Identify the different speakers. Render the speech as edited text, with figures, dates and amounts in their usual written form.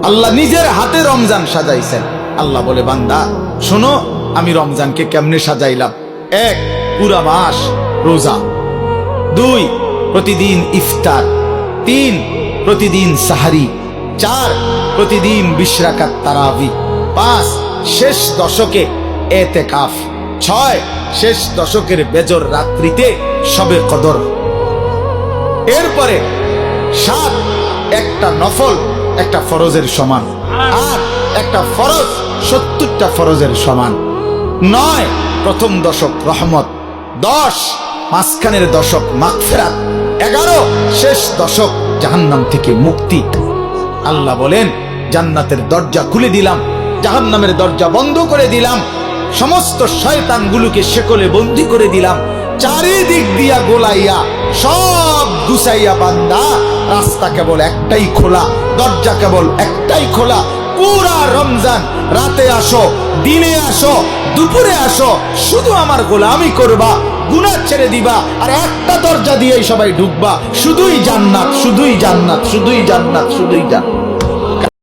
Speaker 1: আল্লাহ নিজের হাতে রমজান সাজাইছেন। আল্লাহ বলে, বান্দা শোনো আমি রমজানকে কেমনে সাজাইলাম। 1, পুরা মাস রোজা। 2, প্রতিদিন ইফতার। 3, প্রতিদিন সাহারি। 4, প্রতিদিন 20 রাকাত তারাবি। 5, শেষ দশকে এতেকাফ। 6, শেষ দশকের বেজর রাত্রিতে শবে কদর। এরপরে 7, একটা নফল একটা ফরজের সমান। 8, একটা ফরজ 70টা ফরজের সমান। 9, প্রথম দশক রহমত। 10, মাঝখানের দশক মাগফিরাত। 11, শেষ দশক জাহান্নাম থেকে মুক্তি। আল্লাহ বলেন, জান্নাতের দরজা খুলে দিলাম, জাহান্নামের দরজা বন্ধ করে দিলাম, সমস্ত শয়তানগুলোকে শেকলে বন্দী করে দিলাম, চারিদিক দিয়া গোলাইয়া সব গুছাইয়া বান্দা রাস্তা কেবল একটাই খোলা, দরজা কেবল একটাই খোলা। পুরা রমজান রাতে আসো, দিনে আসো, দুপুরে আসো, শুধু আমার গোলামি করবা, গুনাহ ছেড়ে দিবা, আর একটা দরজা দিয়েই সবাই ঢুকবা। শুধুই জান্নাত, শুধুই জান্নাত, শুধুই জান্নাত, শুধুই জান্নাত।